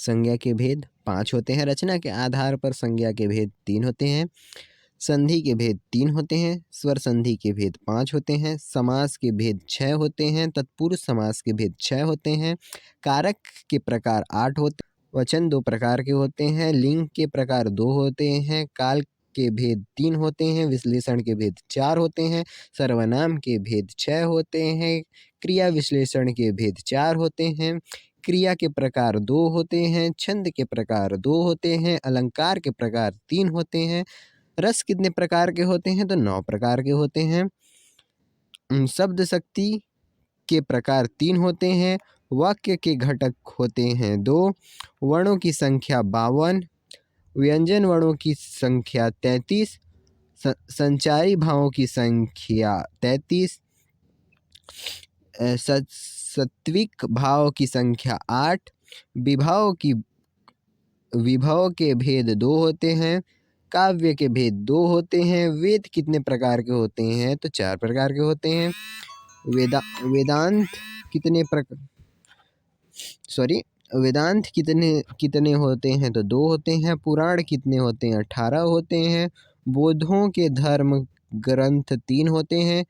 संज्ञा के भेद 5 होते हैं। रचना के आधार पर संज्ञा के भेद 3 होते हैं। संधि के भेद 3 होते हैं। स्वर संधि के भेद 5 होते हैं। समास के भेद 6 होते हैं। तत्पुरुष समास के भेद 6 होते हैं। कारक के प्रकार 8 होते हैं। वचन 2 प्रकार के होते हैं। लिंग के प्रकार 2 होते हैं। काल के भेद 3 होते हैं। विश्लेषण के भेद 4 होते हैं। सर्वनाम के भेद 6 होते हैं। क्रिया विश्लेषण के भेद 4 होते हैं। क्रिया के प्रकार 2 होते हैं। छंद के प्रकार 2 होते हैं। अलंकार के प्रकार 3 होते हैं। रस कितने प्रकार के होते हैं? तो 9 प्रकार के होते हैं। शब्द शक्ति के प्रकार 3 होते हैं। वाक्य के घटक होते हैं 2। वर्णों की संख्या 52। व्यंजन वर्णों की संख्या 33। संचारी भावों की संख्या 33। सत्विक भाव की संख्या 8। विभव के भेद 2 होते हैं। काव्य के भेद 2 होते हैं। वेद कितने प्रकार के होते हैं? तो 4 प्रकार के होते हैं। वेदांत कितने कितने होते हैं? तो 2 होते हैं। पुराण कितने होते हैं? 18 होते हैं। बोधों के धर्म ग्रंथ 3 होते हैं।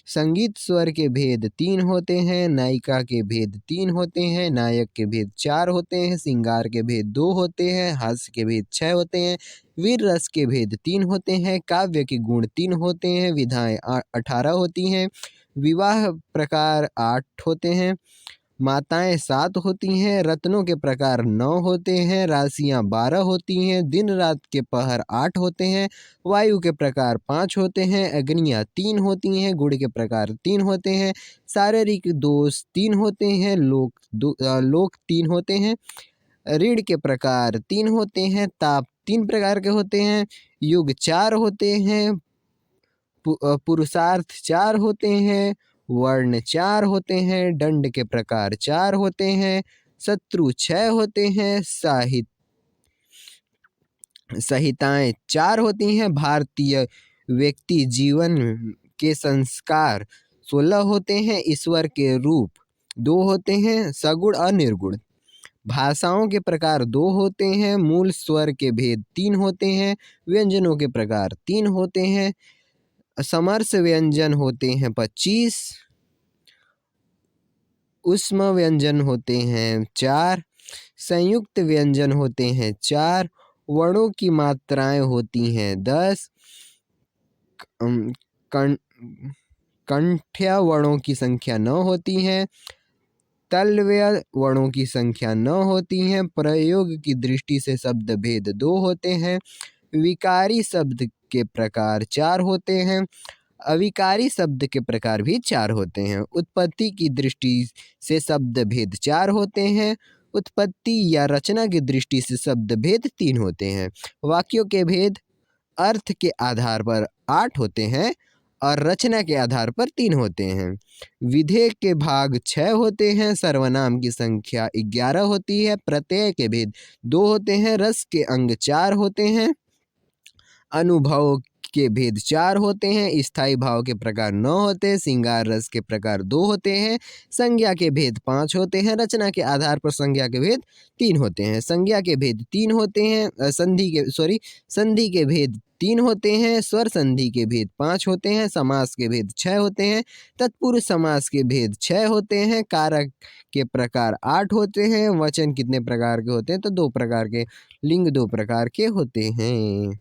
संगीत स्वर के भेद 3 होते हैं। नायिका के भेद 3 होते हैं। नायक के भेद 4 होते हैं। श्रृंगार के भेद 2 होते हैं। हास्य के भेद 6 होते हैं। वीर रस के भेद 3 होते हैं। काव्य के गुण 3 होते हैं। विधाएं 18 होती हैं। विवाह प्रकार 8 होते हैं। माताएं 7 होती हैं। रत्नों के प्रकार 9 होते हैं। राशियां 12 होती हैं। दिन रात के पहर 8 होते हैं। वायु के प्रकार 5 होते हैं। अग्नियां 3 होती हैं। गुण के प्रकार 3 होते हैं। शारीरिक दोष 3 होते हैं। लोक 3 होते हैं। ऋण के प्रकार 3 होते हैं। ताप 3 प्रकार के होते हैं। युग 4 होते हैं। पुरुषार्थ 4 होते हैं। वर्ण 4 होते हैं। दंड के प्रकार 4 होते हैं। शत्रु 6 होते हैं। संहिताएं 4 होती हैं। भारतीय व्यक्ति जीवन के संस्कार 16 होते हैं। ईश्वर के रूप 2 होते हैं। सगुण और निर्गुण। भाषाओं के प्रकार 2 होते हैं। मूल स्वर के भेद 3 होते हैं। व्यंजनों के प्रकार 3 होते हैं। समर्थ व्यंजन होते हैं 25। उष्म व्यंजन होते हैं 4। संयुक्त व्यंजन होते हैं 4। वर्णों की मात्राएं होती हैं 10। कंठ्य वर्णों की संख्या 9 होती है। तलव्य वर्णों की संख्या 9 होती है। प्रयोग की दृष्टि से शब्द भेद 2 होते हैं। विकारी शब्द के प्रकार 4 होते हैं। अविकारी शब्द के प्रकार भी 4 होते हैं। उत्पत्ति की दृष्टि से शब्द भेद 4 होते हैं। उत्पत्ति या रचना की दृष्टि से शब्द भेद 3 होते हैं। वाक्यों के भेद अर्थ के आधार पर 8 होते हैं और रचना के आधार पर 3 होते हैं। विधेय के भाग 6 होते हैं। सर्वनाम की संख्या 11 होती है। प्रत्यय के भेद 2 होते हैं। रस के अंग 4 होते हैं। अनुभव के भेद 4 होते हैं। स्थायी भाव के प्रकार 9 होते हैं। श्रृंगार रस के प्रकार 2 होते हैं। संज्ञा के भेद 5 होते हैं। रचना के आधार पर संज्ञा के भेद 3 होते हैं। संज्ञा के भेद 3 होते हैं। संधि के भेद 3 होते हैं। स्वर संधि के भेद 5 होते हैं। समास के भेद 6 होते हैं। तत्पुरुष समास के भेद 6 होते हैं। कारक के प्रकार 8 होते हैं। वचन कितने प्रकार के होते हैं? तो 2 प्रकार के। लिंग 2 प्रकार के होते हैं।